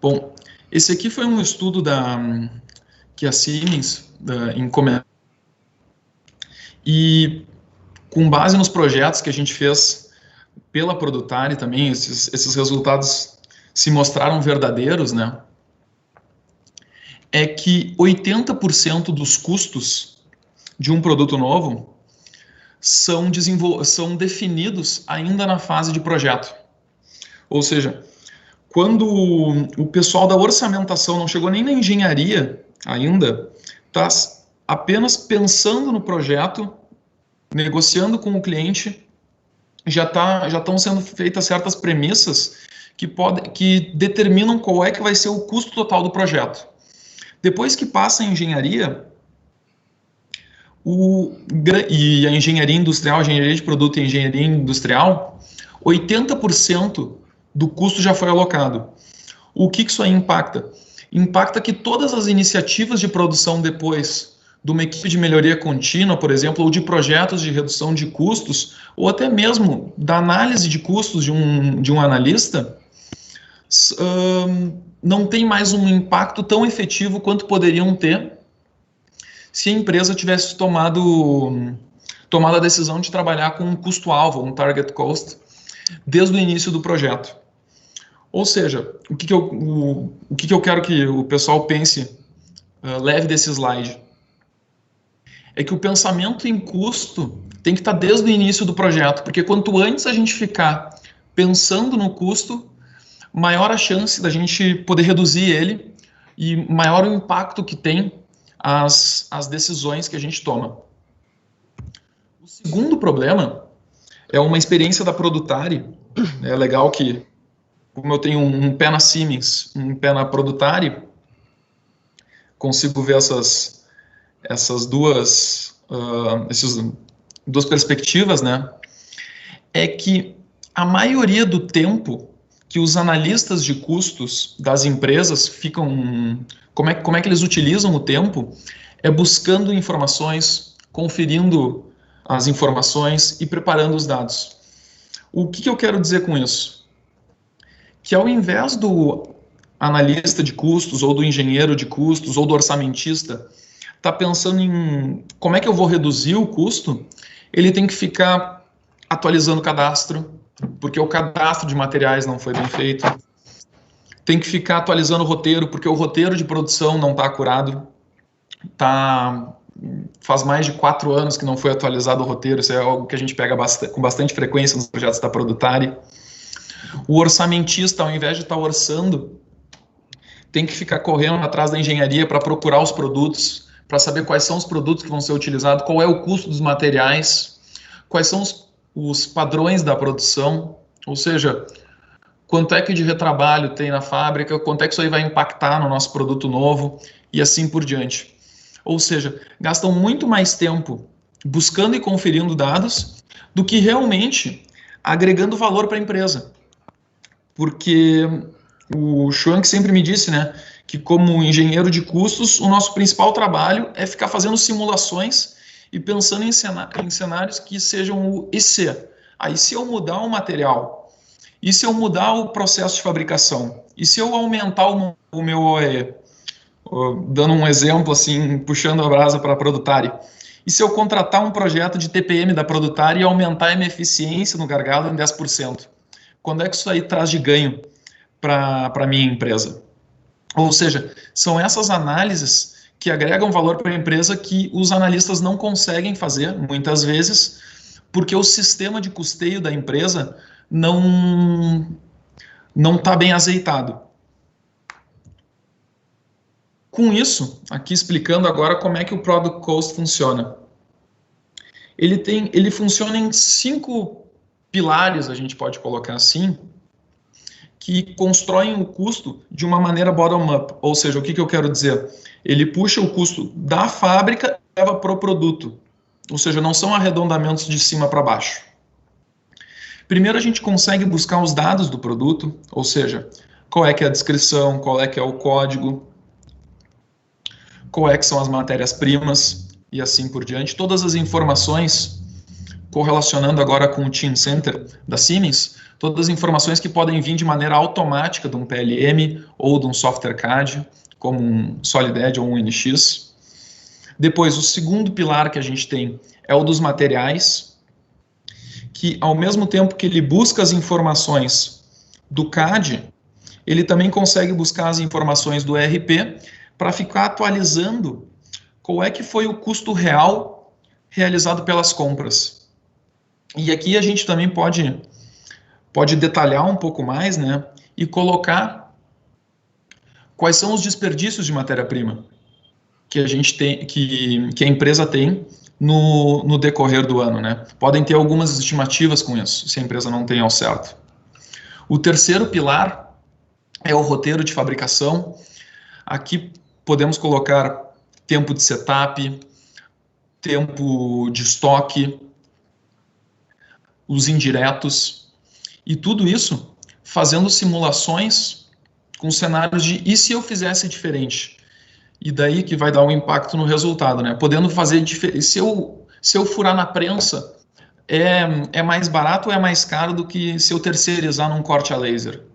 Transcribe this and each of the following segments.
Bom, esse aqui foi um estudo que a Siemens encomendou, e com base nos projetos que a gente fez pela Produtari também, esses resultados se mostraram verdadeiros, né? É que 80% dos custos de um produto novo são definidos ainda na fase de projeto. Ou seja, quando o pessoal da orçamentação não chegou nem na engenharia ainda, está apenas pensando no projeto, negociando com o cliente, já estão sendo feitas certas premissas que determinam qual é que vai ser o custo total do projeto. Depois que passa a engenharia, e a engenharia industrial, a engenharia de produto e a engenharia industrial, 80% do custo já foi alocado. O que isso aí impacta? Impacta que todas as iniciativas de produção depois de uma equipe de melhoria contínua, por exemplo, ou de projetos de redução de custos, ou até mesmo da análise de custos de um analista, não tem mais um impacto tão efetivo quanto poderiam ter se a empresa tivesse tomado a decisão de trabalhar com um custo-alvo, um target cost, desde o início do projeto. Ou seja, o que eu quero que o pessoal pense, leve desse slide, é que o pensamento em custo tem que estar desde o início do projeto, porque quanto antes a gente ficar pensando no custo, maior a chance da gente poder reduzir ele e maior o impacto que tem as decisões que a gente toma. O segundo problema é uma experiência da Produtari. É legal que, como eu tenho um pé na Siemens, um pé na Produtari, consigo ver essas duas perspectivas, né? É que a maioria do tempo que os analistas de custos das empresas ficam... Como é que eles utilizam o tempo? É buscando informações, conferindo as informações e preparando os dados. O que eu quero dizer com isso? Que ao invés do analista de custos, ou do engenheiro de custos, ou do orçamentista, tá pensando em como é que eu vou reduzir o custo, ele tem que ficar atualizando o cadastro, porque o cadastro de materiais não foi bem feito. Tem que ficar atualizando o roteiro, porque o roteiro de produção não está acurado. Faz mais de 4 anos que não foi atualizado o roteiro, isso é algo que a gente pega com bastante frequência nos projetos da Produtari. O orçamentista, ao invés de estar orçando, tem que ficar correndo atrás da engenharia para procurar os produtos, para saber quais são os produtos que vão ser utilizados, qual é o custo dos materiais, quais são os padrões da produção, ou seja, quanto é que de retrabalho tem na fábrica, quanto é que isso aí vai impactar no nosso produto novo e assim por diante. Ou seja, gastam muito mais tempo buscando e conferindo dados do que realmente agregando valor para a empresa. Porque o Schwank sempre me disse, né, que como engenheiro de custos, o nosso principal trabalho é ficar fazendo simulações e pensando em cenários que sejam o e se. Aí se eu mudar o material, e se eu mudar o processo de fabricação, e se eu aumentar o meu OEE, dando um exemplo assim, puxando a brasa para a Produtari, e se eu contratar um projeto de TPM da Produtari e aumentar a minha eficiência no gargalo em 10%, quando é que isso aí traz de ganho para a minha empresa? Ou seja, são essas análises que agregam valor para a empresa que os analistas não conseguem fazer, muitas vezes, porque o sistema de custeio da empresa não está bem azeitado. Com isso, aqui explicando agora como é que o Product Cost funciona. Ele funciona em 5 pilares, a gente pode colocar assim, que constroem o custo de uma maneira bottom-up. Ou seja, o que eu quero dizer? Ele puxa o custo da fábrica e leva para o produto. Ou seja, não são arredondamentos de cima para baixo. Primeiro a gente consegue buscar os dados do produto, ou seja, qual é que é a descrição, qual é que é o código, qual é que são as matérias-primas e assim por diante. Todas as informações, correlacionando agora com o Team Center da Siemens, todas as informações que podem vir de maneira automática de um PLM ou de um software CAD, como um SolidEdge ou um NX. Depois, o segundo pilar que a gente tem é o dos materiais, que ao mesmo tempo que ele busca as informações do CAD, ele também consegue buscar as informações do ERP para ficar atualizando qual é que foi o custo real realizado pelas compras. E aqui a gente também pode detalhar um pouco mais, né, e colocar quais são os desperdícios de matéria-prima que a gente tem, que a empresa tem no decorrer do ano, né? Podem ter algumas estimativas com isso, se a empresa não tem ao certo. O terceiro pilar é o roteiro de fabricação. Aqui podemos colocar tempo de setup, tempo de estoque, os indiretos, e tudo isso fazendo simulações com cenários de e se eu fizesse diferente? E daí que vai dar um impacto no resultado, né? Podendo fazer se eu furar na prensa, é mais barato ou é mais caro do que se eu terceirizar num corte a laser?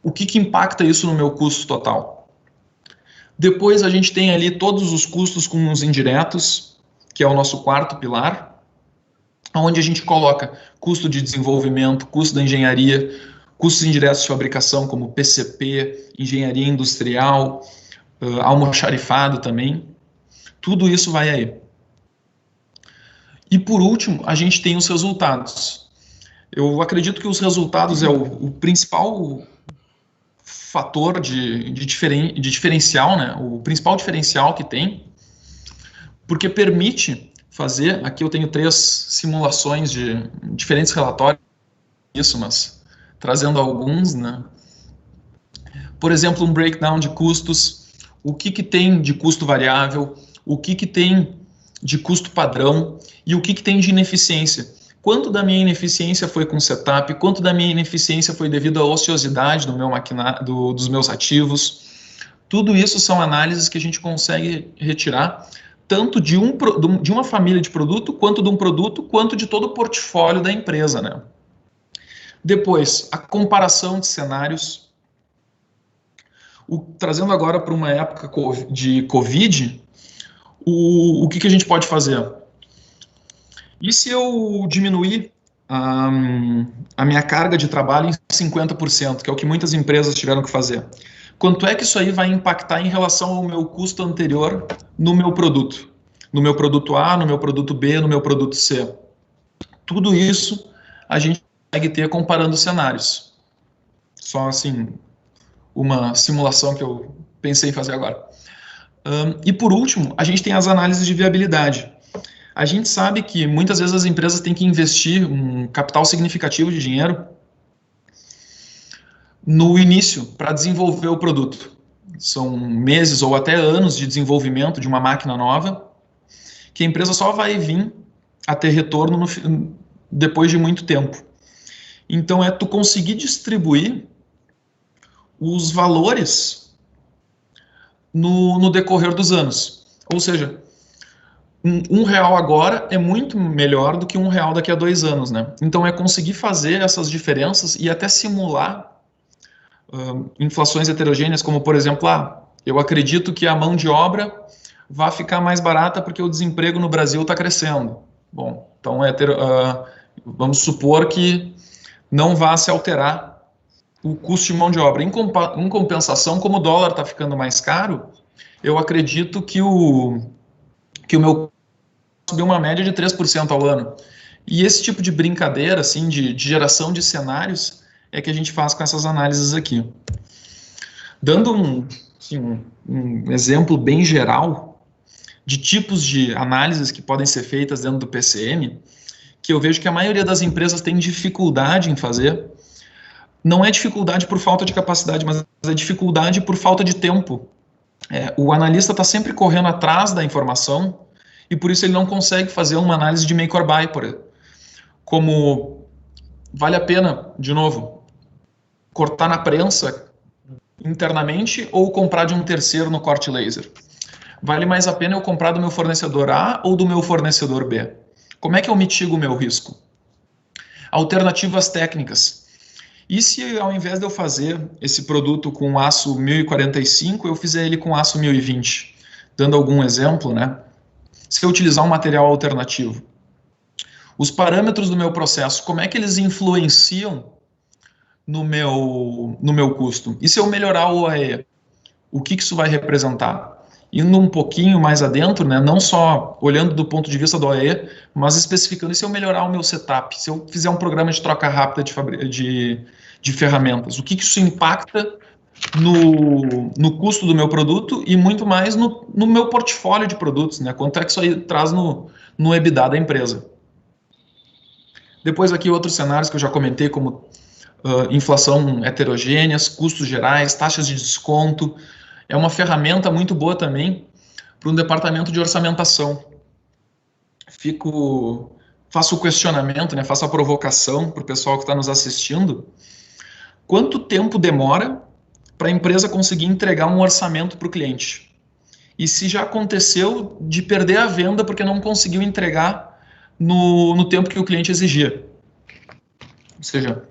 O que impacta isso no meu custo total? Depois a gente tem ali todos os custos com os indiretos, que é o nosso quarto pilar, onde a gente coloca custo de desenvolvimento, custo da engenharia, custos indiretos de fabricação, como PCP, engenharia industrial, almoxarifado também. Tudo isso vai aí. E por último, a gente tem os resultados. Eu acredito que os resultados é o principal fator de diferencial, né? O principal diferencial que tem, porque permite fazer, aqui eu tenho 3 simulações de diferentes relatórios, isso, mas trazendo alguns, né? Por exemplo, um breakdown de custos, o que tem de custo variável, o que tem de custo padrão e o que tem de ineficiência. Quanto da minha ineficiência foi com setup, quanto da minha ineficiência foi devido à ociosidade do meu dos meus ativos. Tudo isso são análises que a gente consegue retirar tanto de uma família de produto, quanto de um produto, quanto de todo o portfólio da empresa, né? Depois, a comparação de cenários. Trazendo agora para uma época de Covid, o que a gente pode fazer? E se eu diminuir a minha carga de trabalho em 50%, que é o que muitas empresas tiveram que fazer? Quanto é que isso aí vai impactar em relação ao meu custo anterior no meu produto? No meu produto A, no meu produto B, no meu produto C. Tudo isso a gente consegue ter comparando cenários. Só assim, uma simulação que eu pensei em fazer agora. E por último, a gente tem as análises de viabilidade. A gente sabe que muitas vezes as empresas têm que investir um capital significativo de dinheiro no início para desenvolver o produto. São meses ou até anos de desenvolvimento de uma máquina nova que a empresa só vai vir a ter retorno depois de muito tempo. Então tu conseguir distribuir os valores no decorrer dos anos. Ou seja, R$1 agora é muito melhor do que R$1 daqui a 2 anos, né? Então é conseguir fazer essas diferenças e até simular inflações heterogêneas, como por exemplo, eu acredito que a mão de obra vai ficar mais barata porque o desemprego no Brasil está crescendo. Bom, então vamos supor que não vá se alterar o custo de mão de obra. Em compensação, como o dólar está ficando mais caro, eu acredito que o meu subiu uma média de 3% ao ano. E esse tipo de brincadeira, assim, de geração de cenários, é que a gente faz com essas análises aqui. Dando um exemplo bem geral de tipos de análises que podem ser feitas dentro do PCM, que eu vejo que a maioria das empresas tem dificuldade em fazer. Não é dificuldade por falta de capacidade, mas é dificuldade por falta de tempo. O analista está sempre correndo atrás da informação e por isso ele não consegue fazer uma análise de make or buy, por exemplo. Como vale a pena, de novo, cortar na prensa internamente ou comprar de um terceiro no corte laser? Vale mais a pena eu comprar do meu fornecedor A ou do meu fornecedor B? Como é que eu mitigo o meu risco? Alternativas técnicas. E se ao invés de eu fazer esse produto com aço 1045, eu fizer ele com aço 1020? Dando algum exemplo, né? Se eu utilizar um material alternativo. Os parâmetros do meu processo, como é que eles influenciam no meu custo? E se eu melhorar o OEE? O que isso vai representar? Indo um pouquinho mais adentro, né, não só olhando do ponto de vista do OEE, mas especificando, e se eu melhorar o meu setup, se eu fizer um programa de troca rápida de ferramentas, o que isso impacta no custo do meu produto e muito mais no meu portfólio de produtos, né? Quanto é que isso aí traz no EBITDA da empresa. Depois aqui outros cenários que eu já comentei, como inflação heterogêneas, custos gerais, taxas de desconto. É uma ferramenta muito boa também para um departamento de orçamentação. Faço o questionamento, né, faço a provocação para o pessoal que está nos assistindo. Quanto tempo demora para a empresa conseguir entregar um orçamento para o cliente? E se já aconteceu de perder a venda porque não conseguiu entregar no tempo que o cliente exigia? Ou seja,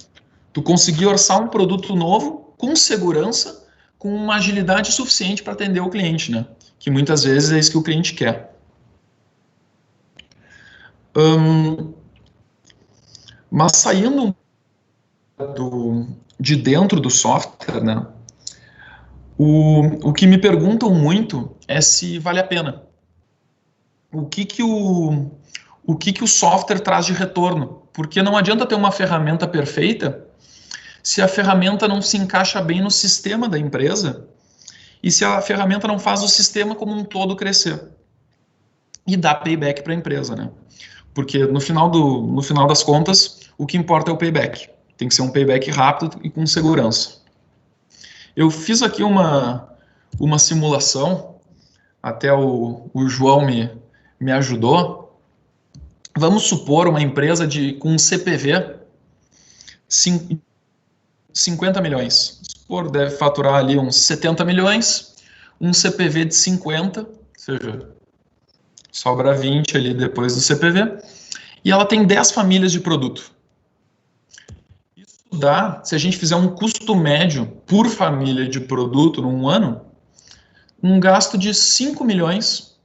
tu conseguir orçar um produto novo com segurança, com uma agilidade suficiente para atender o cliente, né? Que muitas vezes é isso que o cliente quer. Mas saindo de dentro do software, né? O que me perguntam muito é se vale a pena. O que o software traz de retorno? Porque não adianta ter uma ferramenta perfeita se a ferramenta não se encaixa bem no sistema da empresa e se a ferramenta não faz o sistema como um todo crescer e dar payback para a empresa, né? Porque no final das contas, o que importa é o payback. Tem que ser um payback rápido e com segurança. Eu fiz aqui uma simulação, até o João me ajudou. Vamos supor uma empresa com um CPV 50 milhões. Supor, deve faturar ali uns 70 milhões, um CPV de 50, ou seja, sobra 20 ali depois do CPV, e ela tem 10 famílias de produto. Isso dá, se a gente fizer um custo médio por família de produto num ano, um gasto de 5 milhões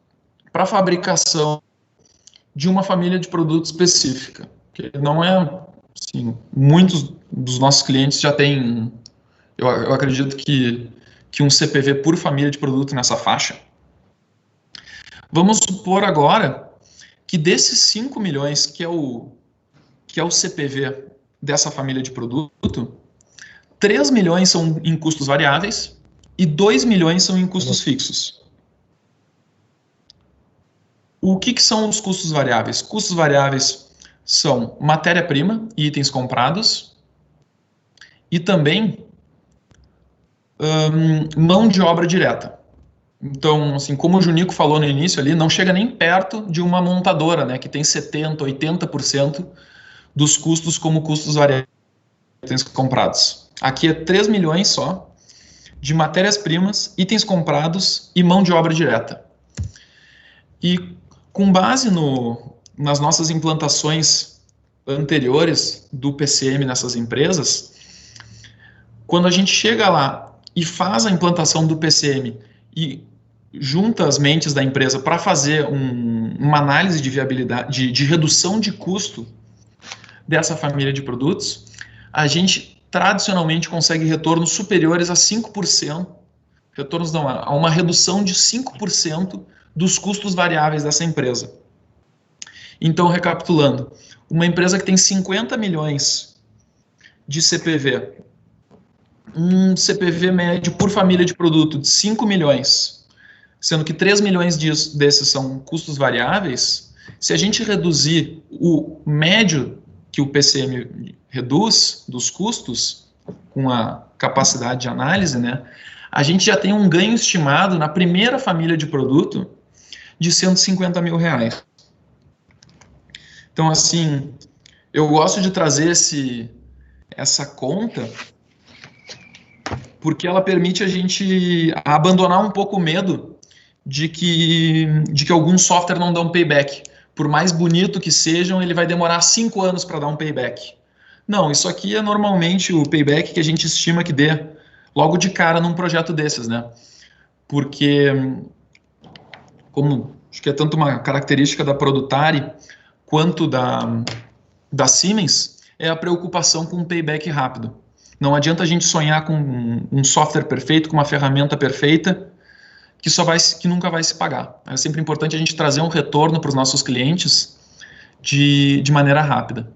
para a fabricação de uma família de produto específica. Que não é, assim, muitos dos nossos clientes já têm, eu acredito que um CPV por família de produto nessa faixa. Vamos supor agora que desses 5 milhões, que é o CPV dessa família de produto, 3 milhões são em custos variáveis e 2 milhões são em custos fixos. O que são os custos variáveis? Custos variáveis são matéria-prima e itens comprados e também mão de obra direta. Então, assim, como o Junico falou no início ali, não chega nem perto de uma montadora, né, que tem 70%, 80% dos custos como custos variáveis itens comprados. Aqui é 3 milhões só de matérias-primas, itens comprados e mão de obra direta. E com base nas nossas implantações anteriores do PCM nessas empresas, quando a gente chega lá e faz a implantação do PCM e junta as mentes da empresa para fazer uma análise de viabilidade, de redução de custo dessa família de produtos, a gente tradicionalmente consegue retornos superiores a 5%, retornos não, a uma redução de 5% dos custos variáveis dessa empresa. Então, recapitulando, uma empresa que tem 50 milhões de CPV, um CPV médio por família de produto de 5 milhões, sendo que 3 milhões desses são custos variáveis, se a gente reduzir o médio que o PCM reduz dos custos, com a capacidade de análise, né, a gente já tem um ganho estimado na primeira família de produto de 150 mil reais. Então, assim, eu gosto de trazer essa conta porque ela permite a gente abandonar um pouco o medo de que alguns softwares não dão payback. Por mais bonito que sejam, ele vai demorar 5 anos para dar um payback. Não, isso aqui é normalmente o payback que a gente estima que dê logo de cara num projeto desses, né? Porque, como acho que é tanto uma característica da Produtari quanto da Siemens, é a preocupação com um payback rápido. Não adianta a gente sonhar com um software perfeito, com uma ferramenta perfeita, que nunca vai se pagar. É sempre importante a gente trazer um retorno para os nossos clientes de maneira rápida.